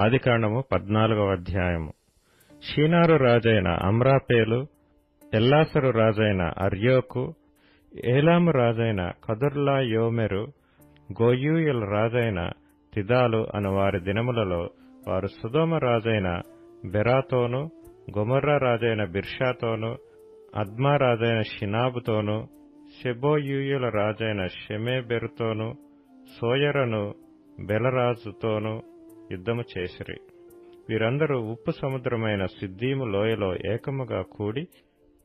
ఆదికాండము 14వ అధ్యాయము. షీనారు రాజైన అమ్రాపేలు, ఎల్లాసరు రాజైన అర్యోకు, ఏలాము రాజైన కదొర్లాయోమెరు, గోయూయుల రాజైన తిదాలు అను వారి దినములలో వారు సొదొమ రాజైన బెరాతోను, గొమొర్రా రాజైన బిర్షాతోను, అద్మా రాజైన షినాబుతోను, షెబోయూయుల రాజైన షెమేబెరుతోను, సోయరను బెలరాజుతోను యుద్ధము చేసిరి. వీరందరూ ఉప్పు సముద్రమైన సిద్దీము లోయలో ఏకముగా కూడి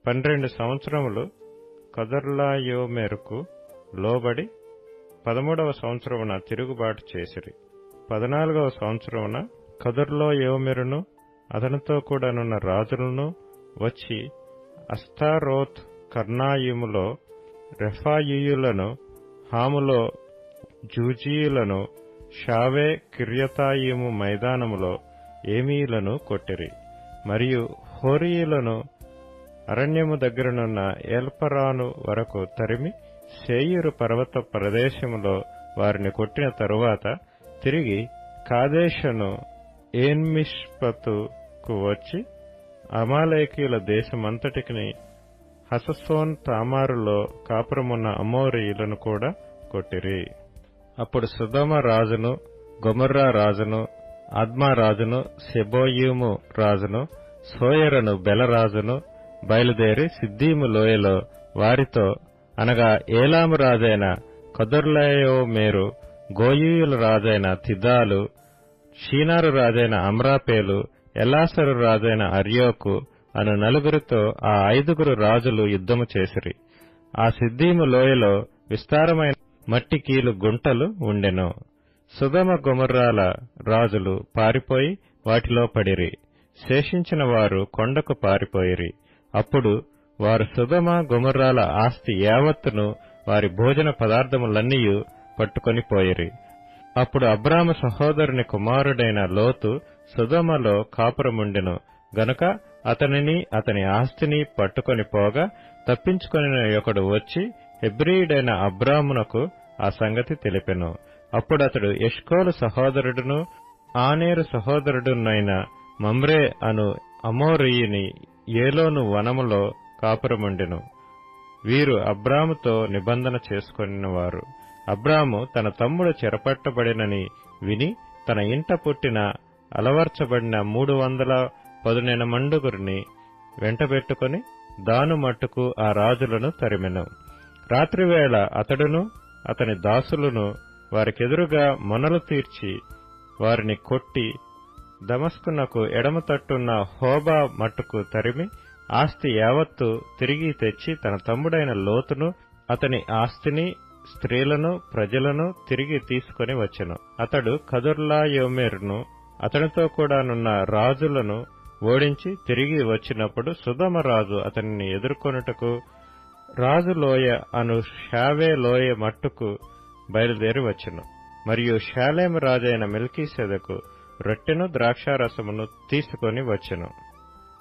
12 సంవత్సరములు కదొర్లాయోమెరుకు లోబడి 13వ సంవత్సరమున తిరుగుబాటు చేసిరి. 14వ సంవత్సరమున కదొర్లాయోమెరును అతనితో కూడానున్న రాజులను వచ్చి అస్తారోత్ కర్నాయిములో రెఫాయీయులను, హాములో జూజీయులను, షావే కిర్యతాయిము మైదానములో ఏమీయులను కొట్టిరి. మరియు హోరీయులను అరణ్యము దగ్గరనున్న ఏల్పరాను వరకు తరిమి శేయీరు పర్వత ప్రదేశములో వారిని కొట్టిన తరువాత తిరిగి కాదేషును ఏన్మిష్పతుకు వచ్చి అమాలేకీయుల దేశమంతటికి హససోన్ తామారులో కాపురమున్న అమోరీయులను కూడా కొట్టిరి. అప్పుడు సొదొమ రాజును, గొమొర్రా రాజును, అద్మా రాజును, సెబోయిము రాజును, సోయరను బెలరాజును బయలుదేరి సిద్దీము లోయలో వారితో, అనగా ఏలాము రాజైన కదొర్లాయోమెరు, గోయూయుల రాజైన తిదాలు, షీనారు రాజైన అమ్రాపేలు, ఎల్లాసరు రాజైన అర్యోకు అను నలుగురితో ఆ 5 రాజులు యుద్ధము చేసిరి. ఆ సిద్దీము లోయలో విస్తారమైన మట్టి కీలు గుంటలు ఉండెను. సొదొమ గొమొర్రాల రాజులు పారిపోయి వాటిలో పడిరి. శేషించిన వారు కొండకు పారిపోయిరి. అప్పుడు వారు సొదొమ గొమొర్రాల ఆస్తి యావత్తును, వారి భోజన పదార్థములన్నీయు పట్టుకొని పోయిరి. అప్పుడు అబ్రాము సహోదరుని కుమారుడైన లోతు సొదొమలో కాపురముండెను గనుక అతనిని అతని ఆస్తిని పట్టుకొని పోగా తప్పించుకొని ఒకడు వచ్చి హెబ్రీయుడైన అబ్రామునకు ఆ సంగతి తెలిపెను. అప్పుడతడు ఎష్కోలు సహోదరుడును ఆనేరు సహోదరుడునైన మమ్రే అను అమోరీయుని ఏలోను వనములో కాపురముండెను. వీరు అబ్రాముతో నిబంధన చేసుకొనినవారు. అబ్రాము తన తమ్ముడు చెరపట్టబడినని విని తన ఇంట పుట్టిన అలవర్చబడిన 310 మండుగురిని వెంటబెట్టుకుని దాను మట్టుకు ఆ రాజులను తరిమెను. రాత్రివేళ అతడును అతని దాసులను వారికెదురుగా మొనలు తీర్చి వారిని కొట్టి దమస్కునకు ఎడమ తట్టున్న హోబా మట్టుకు తరిమి ఆస్తి యావత్తు తిరిగి తెచ్చి తన తమ్ముడైన లోతును, అతని ఆస్తిని, స్త్రీలను, ప్రజలను తిరిగి తీసుకొని వచ్చెను. అతడు కదొర్లాయోమెరును అతనితో కూడానున్న రాజులను ఓడించి తిరిగి వచ్చినప్పుడు సొదొమ రాజు అతనిని ఎదుర్కొనుటకు రాజులోయ అను షావే లోయ మట్టుకు బయలుదేరి వచ్చెను. మరియు షాలేము రాజైన మెల్కీసెదెకు రొట్టెను ద్రాక్షారసమును తీసుకొని వచ్చెను.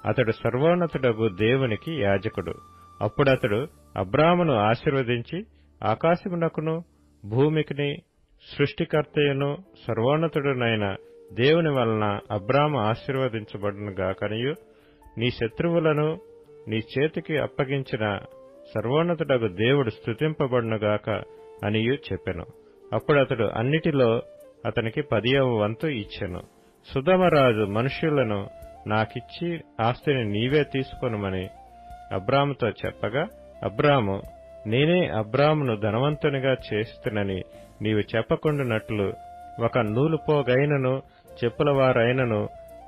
అతడు సర్వోన్నతుడగు దేవునికి యాజకుడు. అప్పుడతడు అబ్రామును ఆశీర్వదించి, ఆకాశమునకును భూమికిని సృష్టికర్తయును సర్వోన్నతుడునైన దేవుని వలన అబ్రాము ఆశీర్వదించబడునుగాకనియు, నీ శత్రువులను నీ చేతికి అప్పగించిన సర్వోన్నతుడగు దేవుడు స్తుతింపబడునుగాక అనియు చెప్పెను. అప్పుడతడు అన్నిటిలో అతనికి 10వ వంతు ఇచ్చెను. సొదొమరాజు మనుష్యులను నాకిచ్చి ఆస్తిని నీవే తీసుకొనుమని అబ్రాముతో చెప్పగా, అబ్రాము, నేనే అబ్రామును ధనవంతునిగా చేస్తునని నీవు చెప్పకుండునట్లు ఒక నూలుపోగైనను చెప్పులవారైనను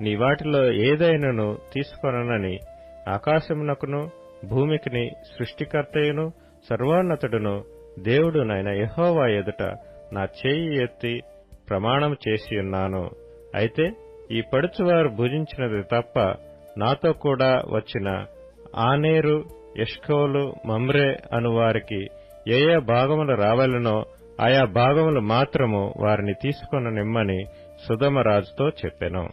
నీ వాటిలో ఏదైనను తీసుకొననని ఆకాశమునకును భూమికిని సృష్టికర్తయును సర్వోన్నతుడును దేవుడునైన యెహోవా ఎదుట నా చేయి ఎత్తి ప్రమాణం చేసియున్నాను. అయితే ఈ పడుచువారు భుజించినది తప్ప నాతో కూడా వచ్చిన ఆనేరు, ఎష్కోలు, మమ్రే అను వారికి ఏ భాగములు రావాలనో ఆయా భాగములు మాత్రము వారిని తీసుకొననిమ్మని సొదొమ రాజుతో చెప్పెను.